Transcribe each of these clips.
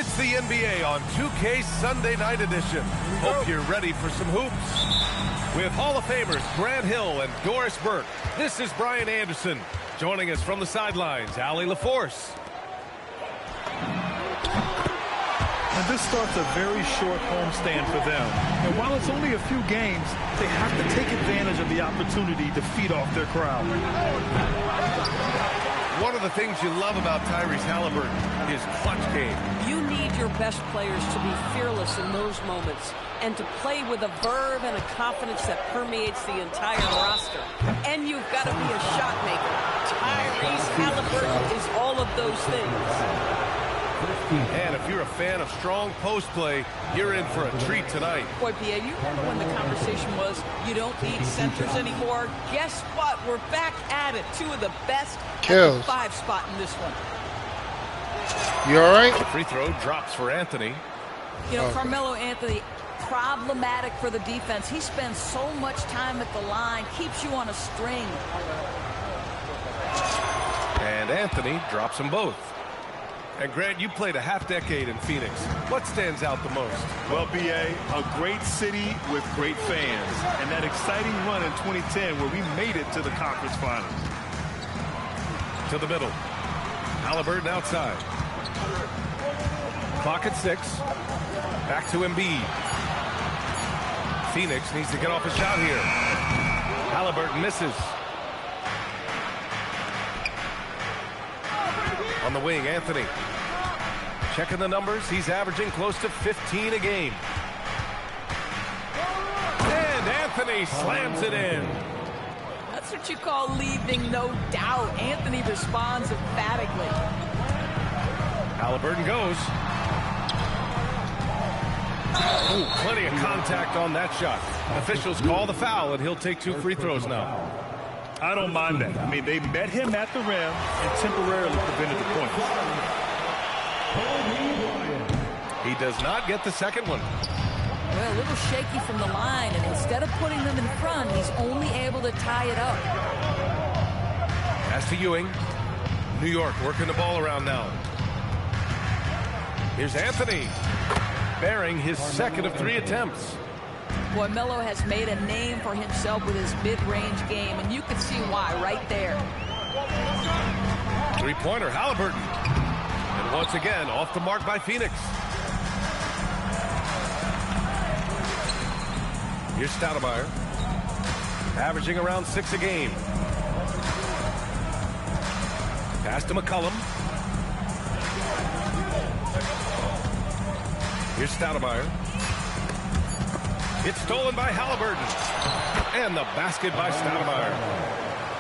It's the NBA on 2K Sunday Night Edition. Hope you're ready for some hoops. With Hall of Famers Grant Hill and Doris Burke, this is Brian Anderson. Joining us from the sidelines, Allie LaForce. And this starts a very short homestand for them. And while it's only a few games, they have to take advantage of the opportunity to feed off their crowd. One of the things you love about Tyrese Halliburton is clutch game. You need your best players to be fearless in those moments and to play with a verve and a confidence that permeates the entire roster. And you've got to be a shot maker. Tyrese Halliburton is all of those things. And if you're a fan of strong post play, you're in for a treat tonight. Boy, P.A., you remember when the conversation was, you don't need centers anymore? Guess what? We're back at it. Two of the best at the 5 spot in this one. You all right? The free throw drops for Anthony. You know, Carmelo Anthony, problematic for the defense. He spends so much time at the line, keeps you on a string. And Anthony drops them both. And Grant, you played a half-decade in Phoenix. What stands out the most? Well, B.A., a great city with great fans. And that exciting run in 2010 where we made it to the conference finals. To the middle. Halliburton outside. Clock at 6. Back to Embiid. Phoenix needs to get off a shot here. Halliburton misses. On the wing, Anthony. Checking the numbers. He's averaging close to 15 a game. And Anthony slams it in. That's what you call leaving no doubt. Anthony responds emphatically. Halliburton goes. Ooh, plenty of contact on that shot. Officials call the foul, and he'll take 2 free throws now. I don't mind that. I mean, they met him at the rim and temporarily prevented the point. He does not get the second one. Well, a little shaky from the line, and instead of putting them in front, he's only able to tie it up. Pass to Ewing. New York working the ball around now. Here's Anthony, bearing his second of 3 attempts. Boy, Melo has made a name for himself with his mid-range game, and you can see why right there. Three-pointer, Halliburton. And once again, off the mark by Phoenix. Here's Stoudemire, averaging around 6 a game. Pass to McCollum. Here's Stoudemire. It's stolen by Halliburton. And the basket by Stoudemire.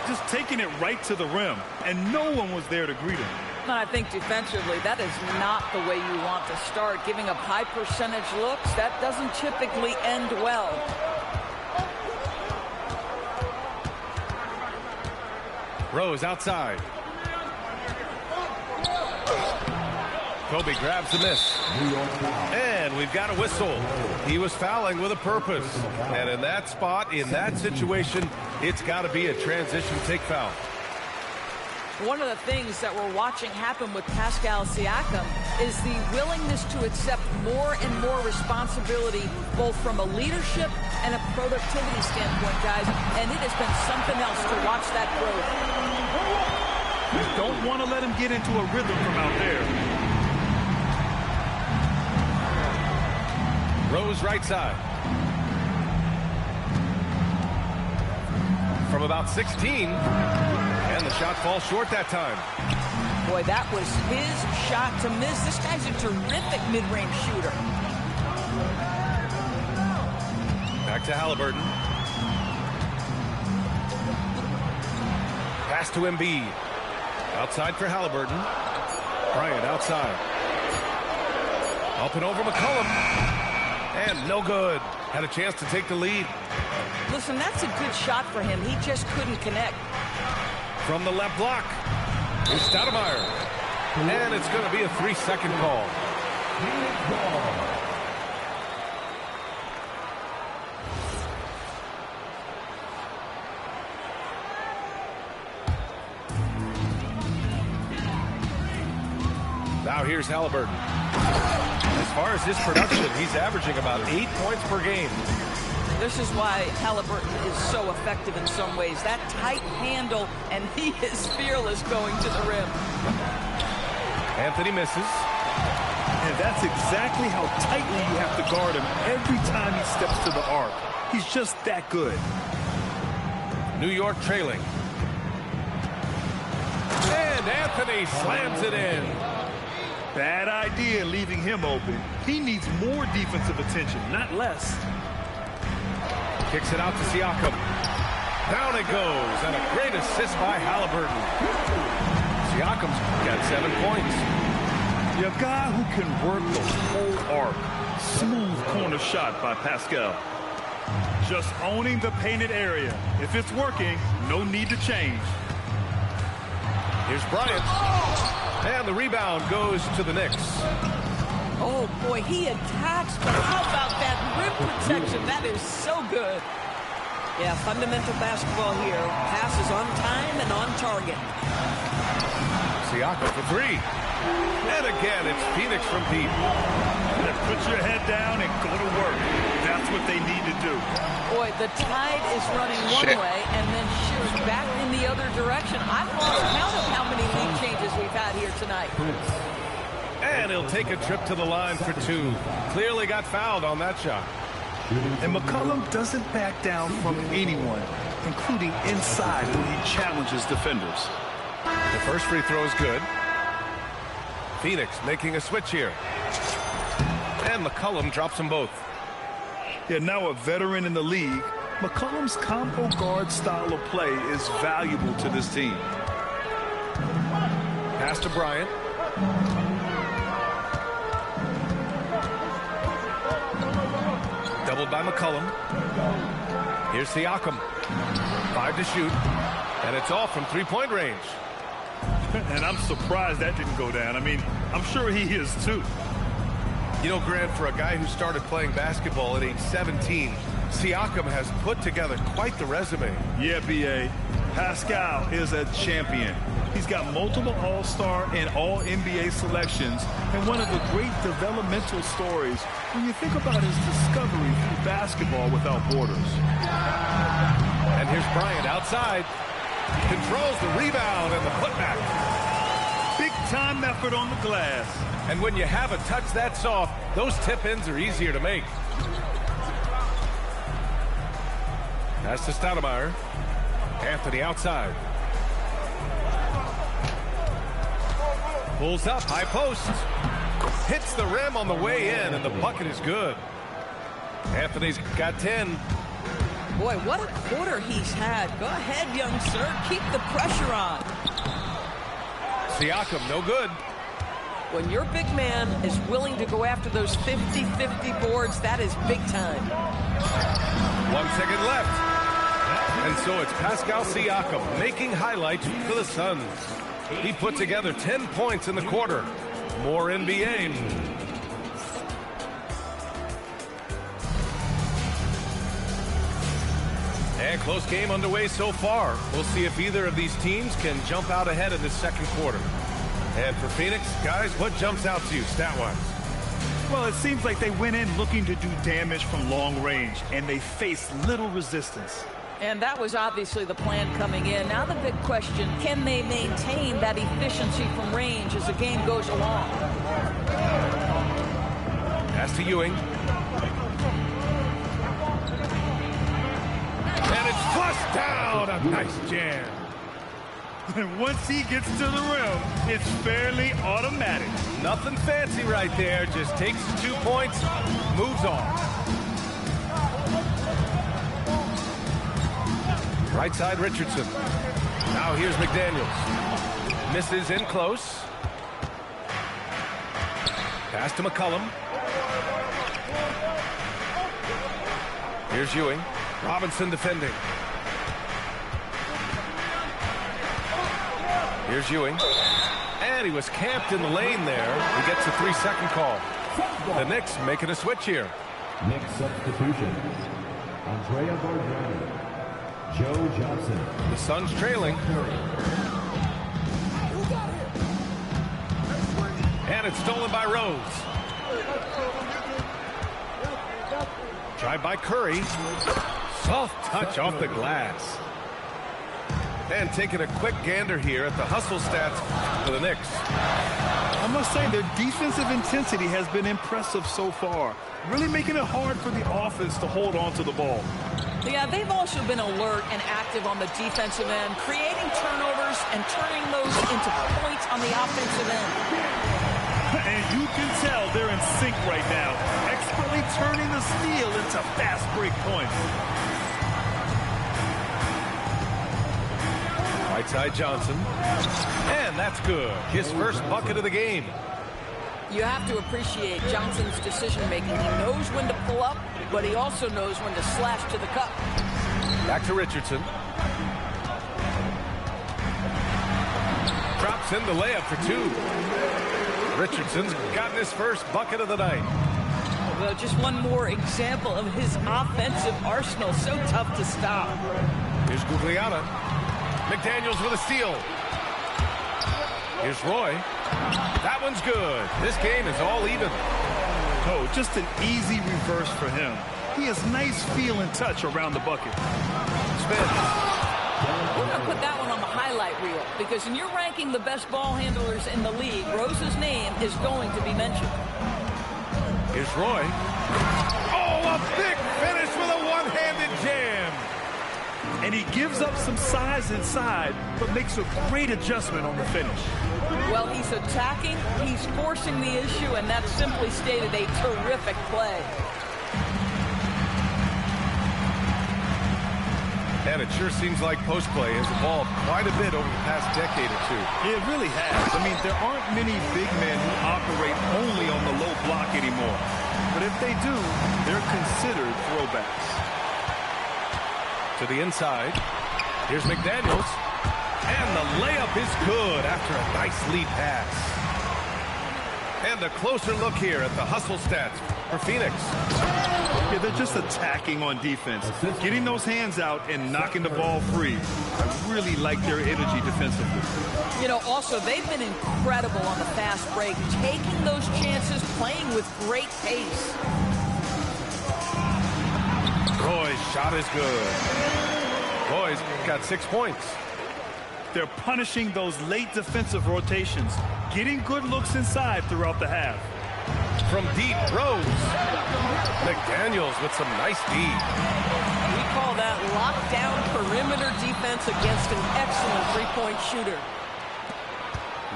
Just taking it right to the rim, and no one was there to greet him. I think defensively, that is not the way you want to start. Giving up high percentage looks, that doesn't typically end well. Rose outside. Kobe grabs the miss. And we've got a whistle. He was fouling with a purpose. And in that spot, in that situation, it's got to be a transition take foul. One of the things that we're watching happen with Pascal Siakam is the willingness to accept more and more responsibility, both from a leadership and a productivity standpoint, guys. And it has been something else to watch that growth. You don't want to let him get into a rhythm from out there. Rose right side. From about 16. And the shot falls short that time. Boy, that was his shot to miss. This guy's a terrific mid-range shooter. Back to Halliburton. Pass to Embiid. Outside for Halliburton. Bryant outside. Up and over McCollum. And no good. Had a chance to take the lead. Listen, that's a good shot for him. He just couldn't connect. From the left block. Here's Stoudemire. And it's going to be a 3-second call. Now here's Halliburton. far as his production, he's averaging about 8 points per game. This is why Halliburton is so effective in some ways. That tight handle, and he is fearless going to the rim. Anthony misses. And that's exactly how tightly you have to guard him every time he steps to the arc. He's just that good. New York trailing. And Anthony slams it in. Bad idea leaving him open. He needs more defensive attention, not less. Kicks it out to Siakam. Down it goes, and a great assist by Halliburton. Siakam's got 7 points. A guy who can work the whole arc. Smooth corner shot by Pascal. Just owning the painted area. If it's working, no need to change. Here's Bryant. And the rebound goes to the Knicks. Oh, boy, he attacks, but how about that rim protection? That is so good. Yeah, fundamental basketball here. Passes on time and on target. Siakam for 3. And again, it's Phoenix from deep. Put your head down and go to work. That's what they need to do. Boy, the tide is running one way and then shoots back in the other direction. I've lost count of how many lead changes we've had here tonight. And he'll take a trip to the line for 2. Clearly got fouled on that shot. And McCollum doesn't back down from anyone, including inside when he challenges defenders. The first free throw is good. Phoenix making a switch here. And McCollum drops them both. Yeah, now a veteran in the league, McCollum's combo guard style of play is valuable to this team. Pass to Bryant. Doubled by McCollum. Here's Siakam. 5 to shoot. And it's off from 3-point range. And I'm surprised that didn't go down. I mean, I'm sure he is too. You know, Grant, for a guy who started playing basketball at age 17, Siakam has put together quite the resume. Yeah, B.A. Pascal is a champion. He's got multiple All-Star and All-NBA selections, and one of the great developmental stories when you think about his discovery through basketball without borders. And here's Bryant outside. Controls the rebound and the putback. Big-time effort on the glass. And when you have a touch that soft, those tip-ins are easier to make. Pass to Stoudemire. Anthony outside. Pulls up, high post. Hits the rim on the way in, and the bucket is good. Anthony's got 10. Boy, what a quarter he's had. Go ahead, young sir. Keep the pressure on. Siakam, no good. When your big man is willing to go after those 50-50 boards, that is big time. 1 second left. And so it's Pascal Siakam making highlights for the Suns. He put together 10 points in the quarter. More NBA. And close game underway so far. We'll see if either of these teams can jump out ahead in this second quarter. And for Phoenix, guys, what jumps out to you stat-wise? Well, it seems like they went in looking to do damage from long range, and they faced little resistance. And that was obviously the plan coming in. Now the big question, can they maintain that efficiency from range as the game goes along? Pass to Ewing. And it's flushed down. A nice jam. And once he gets to the rim, it's fairly automatic. Nothing fancy right there. Just takes 2 points, moves on. Right side, Richardson. Now here's McDaniels. Misses in close. Pass to McCollum. Here's Ewing. Robinson defending. Here's Ewing. And he was camped in the lane there. He gets a 3-second call. The Knicks making a switch here. Knicks substitution. Andrea Bargnani. Joe Johnson. The Suns trailing. And it's stolen by Rose. Drive by Curry. Soft touch off the glass. And taking a quick gander here at the hustle stats for the Knicks. I must say their defensive intensity has been impressive so far. Really making it hard for the offense to hold on to the ball. Yeah, they've also been alert and active on the defensive end, creating turnovers and turning those into points on the offensive end. And you can tell they're in sync right now, expertly turning the steal into fast break points. Right side Johnson. And that's good. His first bucket of the game. You have to appreciate Johnson's decision-making. He knows when to pull up, but he also knows when to slash to the cup. Back to Richardson. Drops in the layup for two. Richardson's gotten his first bucket of the night. Well, just one more example of his offensive arsenal. So tough to stop. Here's Gugliotta. McDaniels with a steal. Here's Roy. That one's good. This game is all even. Oh, just an easy reverse for him. He has nice feel and touch around the bucket. Spins. We're going to put that one on the highlight reel because when you're ranking the best ball handlers in the league, Rose's name is going to be mentioned. Here's Roy. Oh, a big finish with a one-handed jam. And he gives up some size inside, but makes a great adjustment on the finish. Well, he's attacking, he's forcing the issue, and that's simply stated a terrific play. And it sure seems like post play has evolved quite a bit over the past decade or two. It really has. I mean, there aren't many big men who operate only on the low block anymore. But if they do, they're considered throwbacks. To the inside. Here's McDaniels. And the layup is good after a nice lead pass. And a closer look here at the hustle stats for Phoenix. Yeah, they're just attacking on defense, getting those hands out and knocking the ball free. I really like their energy defensively. You know, also, they've been incredible on the fast break, taking those chances, playing with great pace. Roy's shot is good. Roy's got 6 points. They're punishing those late defensive rotations, getting good looks inside throughout the half. From deep, Rose. McDaniels with some nice D. We call that lockdown perimeter defense against an excellent three-point shooter.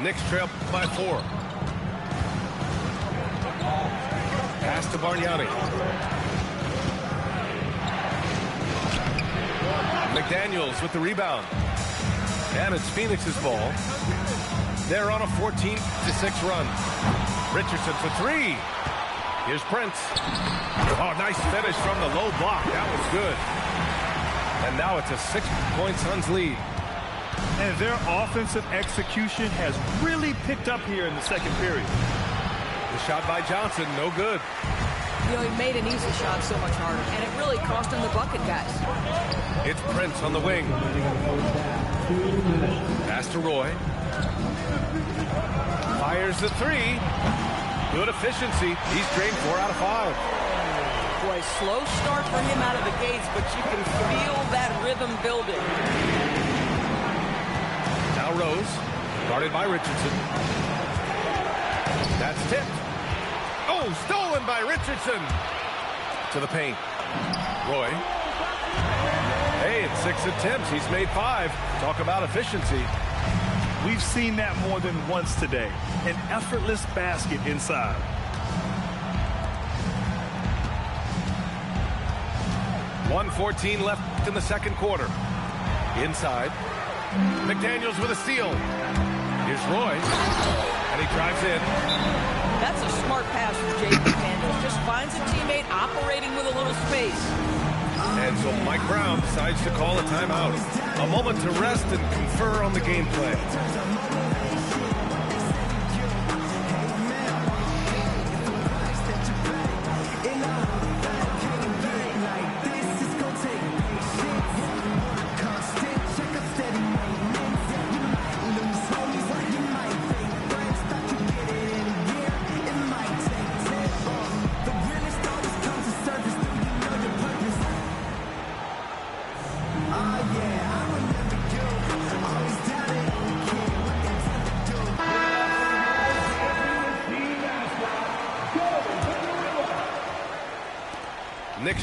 Knicks trail by 4. Pass to Bargnani. McDaniels with the rebound. And it's Phoenix's ball. They're on a 14-6 run. Richardson for 3. Here's Prince. Oh, nice finish from the low block. That was good. And now it's a 6-point Suns lead. And their offensive execution has really picked up here in the second period. The shot by Johnson, no good. You know, he made an easy shot so much harder, and it really cost him the bucket, guys. It's Prince on the wing. Pass to Roy. Fires the 3. Good efficiency. He's drained 4 out of 5. Boy, slow start for him out of the gates, but you can feel that rhythm building. Now Rose, guarded by Richardson. That's tipped. Oh, stolen by Richardson. To the paint. Roy. Hey, in 6 attempts, he's made 5. Talk about efficiency. We've seen that more than once today. An effortless basket inside. .114 left in the second quarter. Inside. McDaniels with a steal. Here's Roy. And he drives in. That's a smart pass from Jaden McDaniels. Just finds a teammate operating with a little space. And so Mike Brown decides to call a timeout. A moment to rest and confer on the gameplay.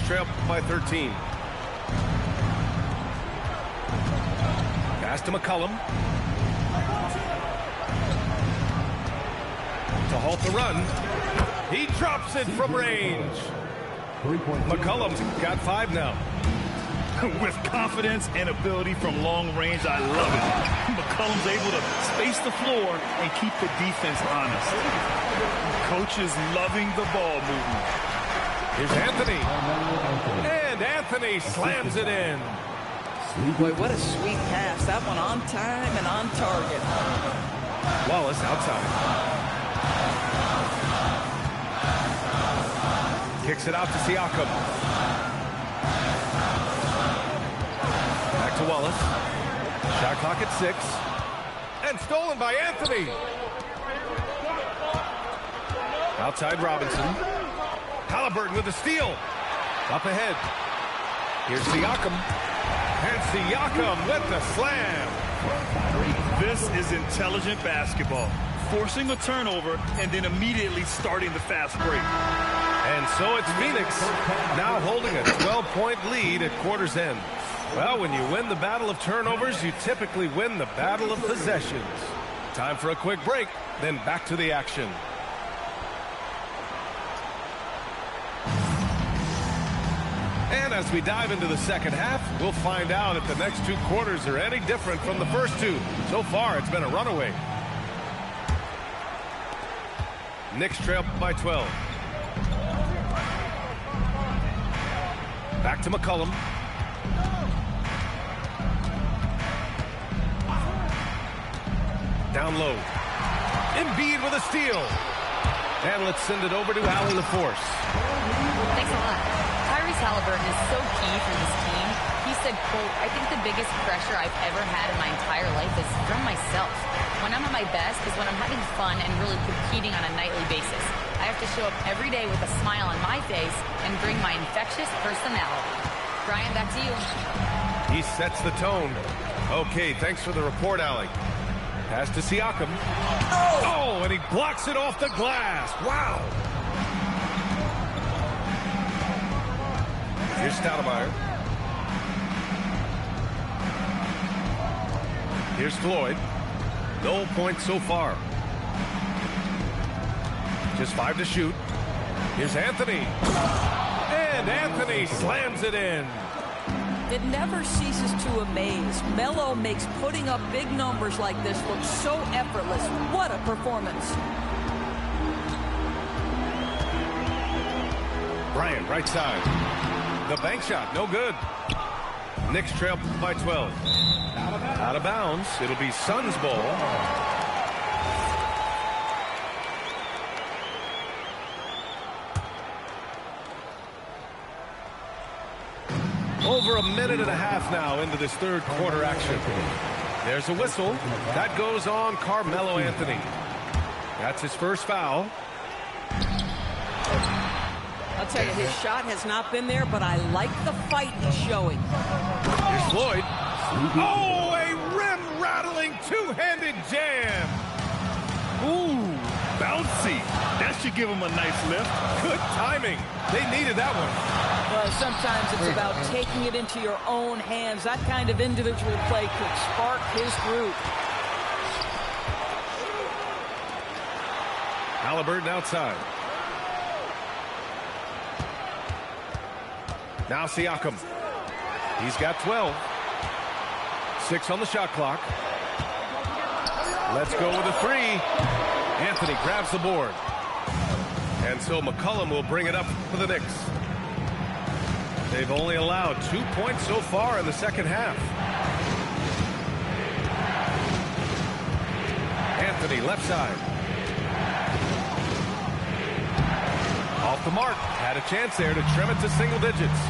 trail by 13. Pass to McCollum. To halt the run. He drops it from range. McCollum's got 5 now. With confidence and ability from long range, I love it. McCollum's able to space the floor and keep the defense honest. Coach is loving the ball movement. Here's Anthony. And Anthony slams it in. Boy, what a sweet pass. That one on time and on target. Wallace outside. Kicks it out to Siakam. Back to Wallace. Shot clock at 6. And stolen by Anthony. Outside Robinson. Haliburton with the steal. Up ahead. Here's Siakam. And Siakam with the slam. This is intelligent basketball. Forcing a turnover and then immediately starting the fast break. And so it's Phoenix now holding a 12-point lead at quarter's end. Well, when you win the battle of turnovers, you typically win the battle of possessions. Time for a quick break, then back to the action. And as we dive into the second half, we'll find out if the next 2 quarters are any different from the first 2. So far, it's been a runaway. Knicks trail by 12. Back to McCollum. Down low. Embiid with a steal. And let's send it over to Allie LaForce. Thanks a lot. Tyrese Haliburton is so key for this team. He said, quote, "I think the biggest pressure I've ever had in my entire life is from myself. When I'm at my best is when I'm having fun and really competing on a nightly basis. I have to show up every day with a smile on my face and bring my infectious personality." Brian, back to you. He sets the tone. Okay, thanks for the report, Allie. Pass to Siakam. Oh, and he blocks it off the glass. Wow. Here's Stoudemire. Here's Floyd. No points so far. Just 5 to shoot. Here's Anthony. And Anthony slams it in. It never ceases to amaze. Melo makes putting up big numbers like this look so effortless. What a performance. Bryant, right side. The bank shot, no good. Knicks trail by 12. Out of bounds. It'll be Suns ball. Over a minute and a half now into this third quarter action. There's a whistle. That goes on Carmelo Anthony. That's his first foul. I'll tell you, his shot has not been there, but I like the fight he's showing. Here's Floyd. Oh, a rim-rattling two-handed jam. Ooh, bouncy. That should give him a nice lift. Good timing. They needed that one. Well, sometimes it's about taking it into your own hands. That kind of individual play could spark his group. Haliburton outside. Now Siakam. He's got 12. 6 on the shot clock. Let's go with a 3. Anthony grabs the board. And so McCollum will bring it up for the Knicks. They've only allowed 2 points so far in the second half. Anthony left side. Off the mark. Had a chance there to trim it to single digits.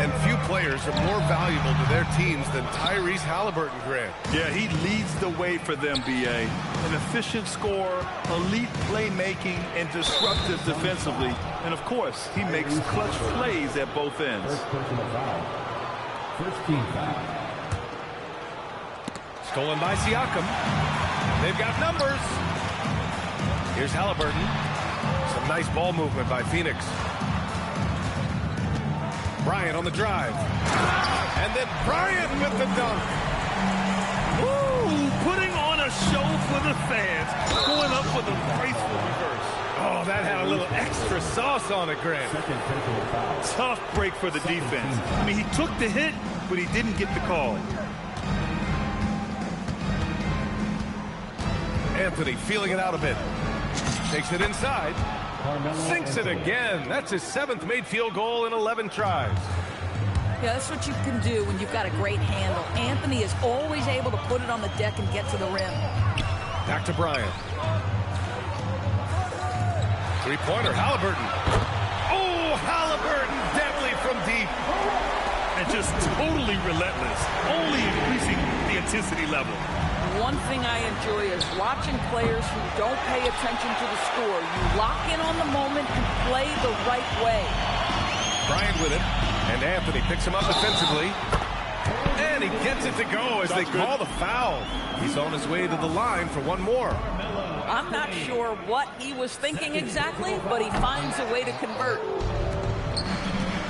And few players are more valuable to their teams than Tyrese Haliburton, Grant. Yeah, he leads the way for them, B.A. An efficient scorer, elite playmaking, and disruptive defensively. And, of course, he makes clutch plays at both ends. First personal foul. First team foul. Stolen by Siakam. They've got numbers. Here's Haliburton. Some nice ball movement by Phoenix. Bryant on the drive. And then Bryant with the dunk. Ooh, putting on a show for the fans. Going up for the graceful reverse. Oh, that had a little extra sauce on it, Grant. Tough break for the defense. I mean, he took the hit, but he didn't get the call. Anthony feeling it out a bit. Takes it inside. Sinks it again. That's his 7th made field goal in 11 tries. Yeah, that's what you can do when you've got a great handle. Anthony is always able to put it on the deck and get to the rim. Back to Bryant. Three-pointer, Halliburton. Oh, Halliburton, deadly from deep. And just totally relentless, only increasing the intensity level. One thing I enjoy is watching players who don't pay attention to the score. You lock in on the moment and play the right way. Bryant with it, and Anthony picks him up defensively. And he gets it to go as they call the foul. He's on his way to the line for one more. I'm not sure what he was thinking exactly, but he finds a way to convert.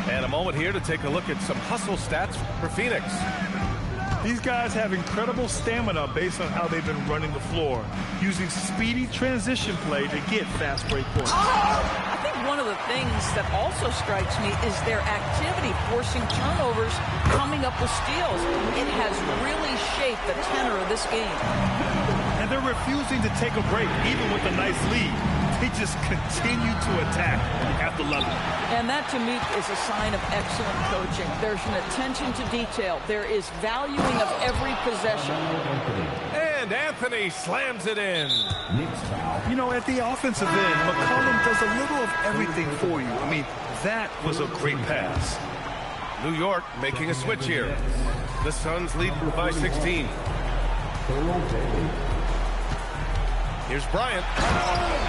And a moment here to take a look at some hustle stats for Phoenix. These guys have incredible stamina based on how they've been running the floor, using speedy transition play to get fast break points. I think one of the things that also strikes me is their activity, forcing turnovers, coming up with steals. It has really shaped the tenor of this game. And they're refusing to take a break, even with a nice lead. They just continue to attack at the level. And that, to me, is a sign of excellent coaching. There's an attention to detail. There is valuing of every possession. And Anthony slams it in. You know, at the offensive end, McCollum does a little of everything for you. I mean, that was a great pass. New York making a switch here. The Suns lead by 16. Here's Bryant.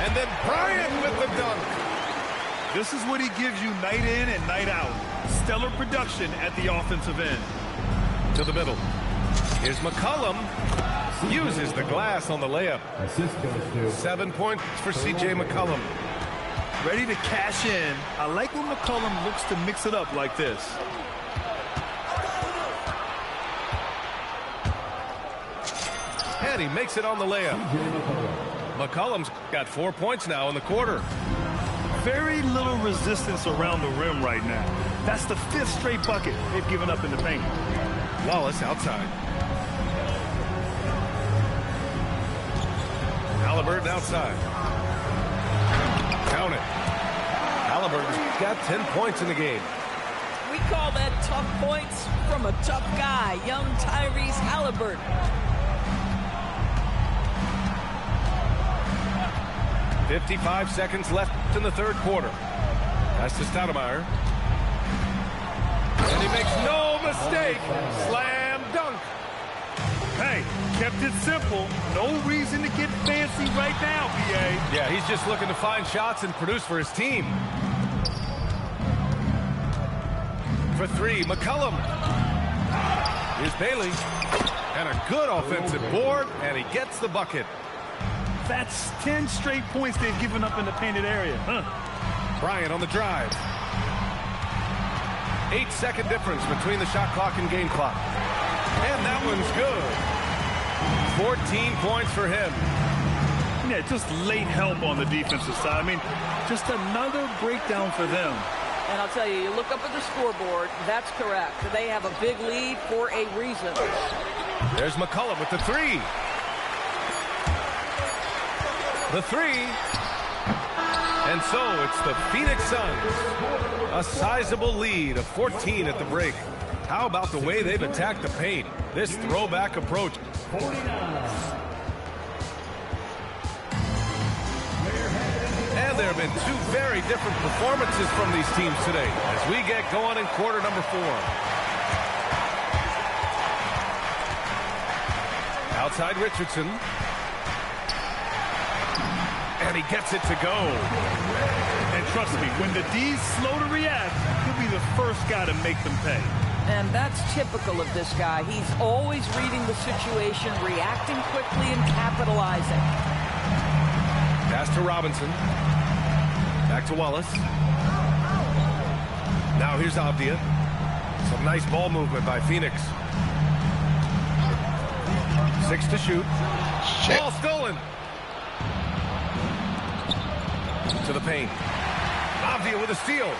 And then Bryant with the dunk. This is what he gives you night in and night out. Stellar production at the offensive end. To the middle. Here's McCollum. Uses the glass on the layup. 7 points for C.J. McCollum. Ready to cash in. I like when McCollum looks to mix it up like this. And he makes it on the layup. McCollum's got 4 points now in the quarter. Very little resistance around the rim right now. That's the 5th straight bucket they've given up in the paint. Wallace outside. Halliburton outside. Count it. Halliburton's got 10 points in the game. We call that tough points from a tough guy, young Tyrese Halliburton. 55 seconds left in the third quarter. Pass to Stoudemire. And he makes no mistake. Slam dunk. Hey, kept it simple. No reason to get fancy right now, B.A. Yeah, he's just looking to find shots and produce for his team. For three, McCollum. Here's Bailey. And a good offensive board, and he gets the bucket. That's 10 straight points they've given up in the painted area. Bryant on the drive. 8-second difference between the shot clock and game clock. And that one's good. 14 points for him. Yeah, just late help on the defensive side. I mean, just another breakdown for them. And I'll tell you, you look up at the scoreboard, that's correct. They have a big lead for a reason. There's McCollum with the three. The three. And so it's the Phoenix Suns. A sizable lead of 14 at the break. How about the way they've attacked the paint? This throwback approach. 49. And there have been two very different performances from these teams today as we get going in quarter number 4. Outside Richardson. And he gets it to go. And trust me, when the D's slow to react, he'll be the first guy to make them pay. And that's typical of this guy. He's always reading the situation, reacting quickly, and capitalizing. Pass to Robinson. Back to Wallace. Now here's Avdia. Some nice ball movement by Phoenix. 6 to shoot. Shit. Ball stolen. To the paint. Avdia with a steal.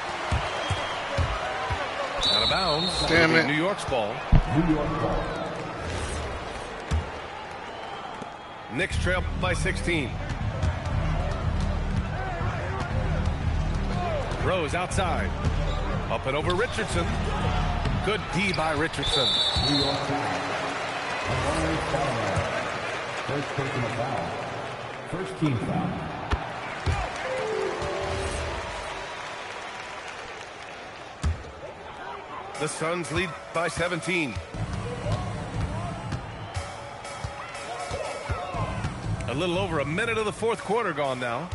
Out of bounds. Damn it. New York's ball. New York ball. Knicks trail by 16. Rose outside. Up and over Richardson. Good D by Richardson. New York foul. Alvarez foul. First personal foul. First team foul. The Suns lead by 17. A little over a minute of the fourth quarter gone now.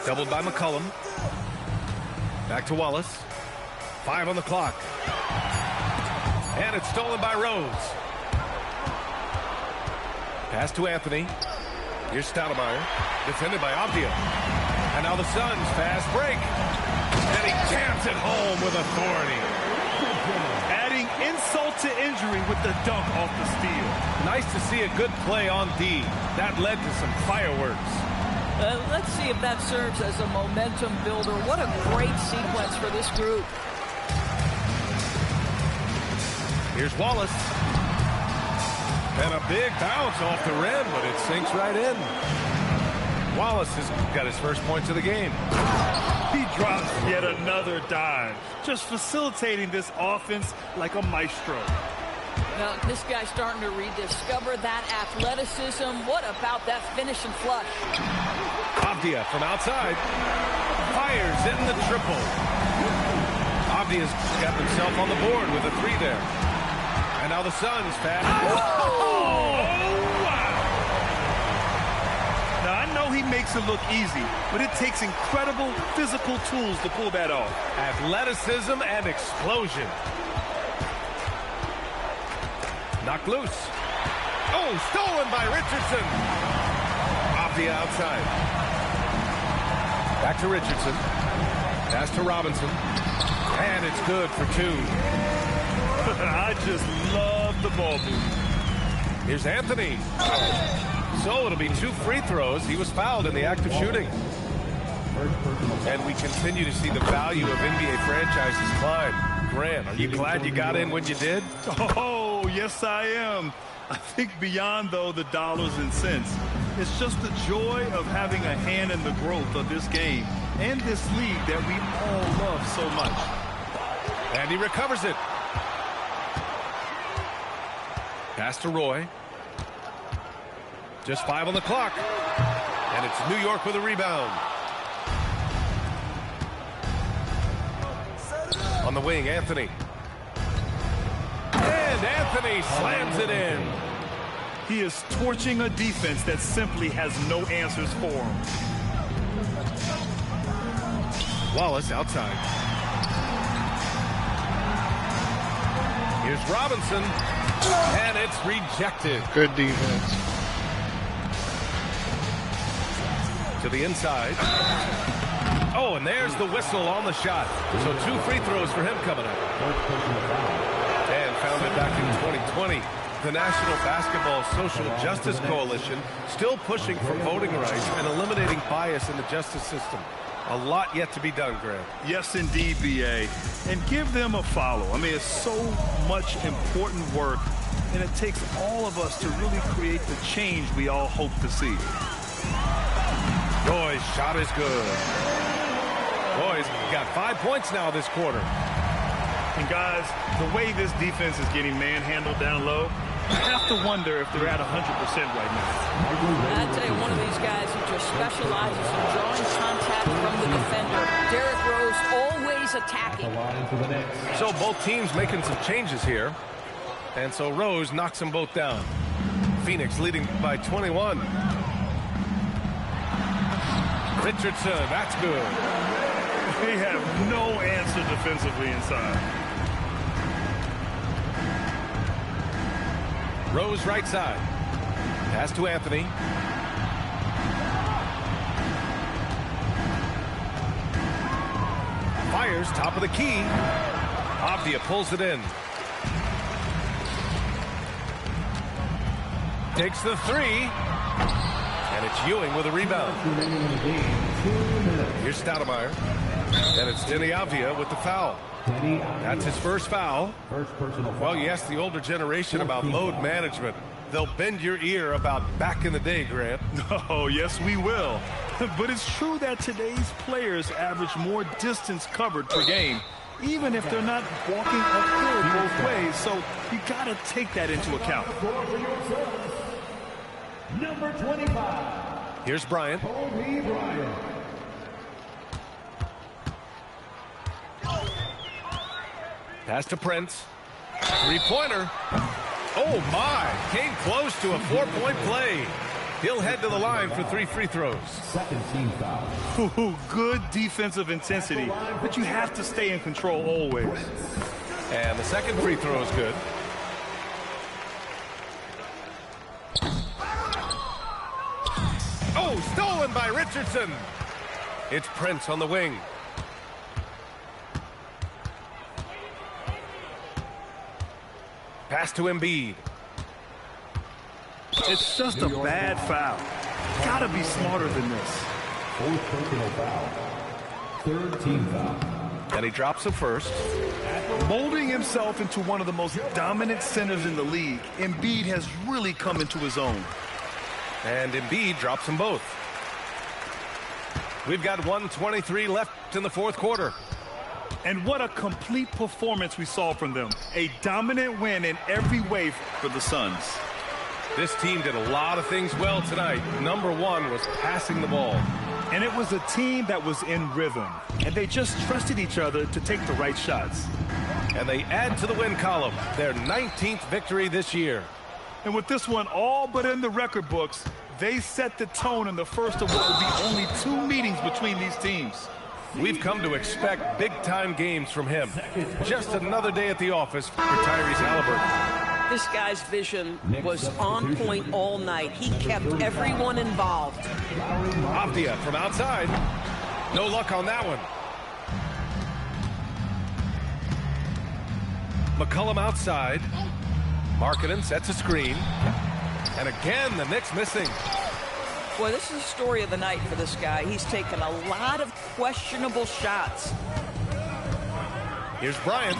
Doubled by McCollum. Back to Wallace. 5 on the clock. And it's stolen by Rose. Pass to Anthony. Here's Stoudemire. Defended by Avdia. And now the Suns fast break. And he jams it home with authority. Adding insult to injury with the dunk off the steal. Nice to see a good play on D. That led to some fireworks. Let's see if that serves as a momentum builder. What a great sequence for this group. Here's Wallace. And a big bounce off the rim, but it sinks right in. Wallace has got his first points of the game. He drops yet another dive, just facilitating this offense like a maestro. Now, this guy's starting to rediscover that athleticism. What about that finish and flush? Avdia from outside. Fires in the triple. Avdia's got himself on the board with a 3 there. And now the Suns fast. Oh, wow. Now, I know he makes it look easy, but it takes incredible physical tools to pull that off. Athleticism and explosion. Knocked loose. Oh, stolen by Richardson. Avdia outside. Back to Richardson. Pass to Robinson. And it's good for 2. I just love the ball movement. Here's Anthony. So it'll be 2 free throws. He was fouled in the act of shooting. And we continue to see the value of NBA franchises climb. Grant, are you glad you got in when you did? Oh, yes, I am. I think beyond, though, the dollars and cents, it's just the joy of having a hand in the growth of this game and this league that we all love so much. And he recovers it. Pass to Roy. Just 5 on the clock. And it's New York with a rebound. On the wing, Anthony. And Anthony slams it in. He is torching a defense that simply has no answers for him. Wallace outside. Here's Robinson. And it's rejected. Good defense. To the inside. Oh, and there's the whistle on the shot. So 2 free throws for him coming up. And founded back in 2020, the National Basketball Social Justice Coalition still pushing for voting rights and eliminating bias in the justice system. A lot yet to be done, Grant. Yes, indeed, B.A. And give them a follow. I mean, it's so much important work, and it takes all of us to really create the change we all hope to see. Roy's shot is good. Roy's got 5 points now this quarter. And guys, the way this defense is getting manhandled down low, I have to wonder if they're at 100% right now. I tell you, one of these guys who just specializes in drawing contact from the defender. Derrick Rose always attacking. So both teams making some changes here. And so Rose knocks them both down. Phoenix leading by 21. Richardson, that's good. They have no answer defensively inside. Rose right side. Pass to Anthony. Fires top of the key. Avdia pulls it in. Takes the three. And it's Ewing with a rebound. Here's Stoudemire. And it's Deni Avdia with the foul. That's his first foul. Well, you ask the older generation about load management. They'll bend your ear about back in the day, Grant. Oh, yes, we will. But it's true that today's players average more distance covered per game, even if they're not walking uphill both ways. So you got to take that into account. Number 25. Here's Bryant. Kobe Bryant. Pass to Prince. Three-pointer. Oh, my. Came close to a four-point play. He'll head to the line for 3 free throws. Second team foul. Ooh, good defensive intensity, but you have to stay in control always. And the second free throw is good. Oh, stolen by Richardson. It's Prince on the wing. Pass to Embiid. It's just a bad foul. Gotta be smarter than this. Fourth personal foul. Third team foul. And he drops the first. Molding himself into one of the most dominant centers in the league, Embiid has really come into his own. And Embiid drops them both. We've got 1:23 left in the fourth quarter. And what a complete performance we saw from them. A dominant win in every way for the Suns. This team did a lot of things well tonight. Number one was passing the ball. And it was a team that was in rhythm. And they just trusted each other to take the right shots. And they add to the win column, their 19th victory this year. And with this one all but in the record books, they set the tone in the first of what will be only 2 meetings between these teams. We've come to expect big-time games from him. Just another day at the office for Tyrese Haliburton. This guy's vision was on point all night. He kept everyone involved. Avdia from outside. No luck on that one. McCollum outside. Markkanen sets a screen. And again, the Knicks missing. Boy, this is the story of the night for this guy. He's taken a lot of questionable shots. Here's Bryant.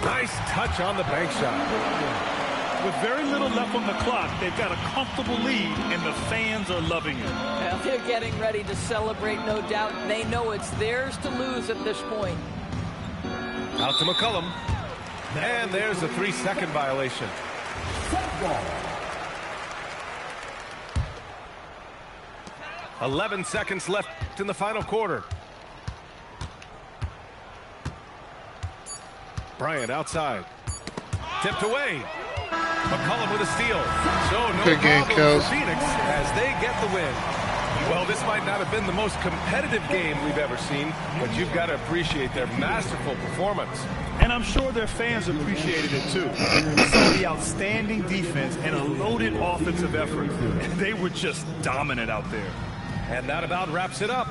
Nice touch on the bank shot. With very little left on the clock, they've got a comfortable lead, and the fans are loving it. Well, they're getting ready to celebrate, no doubt. They know it's theirs to lose at this point. Out to McCollum. And there's a 3-second violation. 11 seconds left in the final quarter. Bryant outside. Tipped away. McCollum with a steal. So no Good game, problem Kels. for Phoenix as they get the win. Well, this might not have been the most competitive game we've ever seen, but you've got to appreciate their masterful performance. And I'm sure their fans appreciated it too. We saw the outstanding defense and a loaded offensive effort. They were just dominant out there. And that about wraps it up.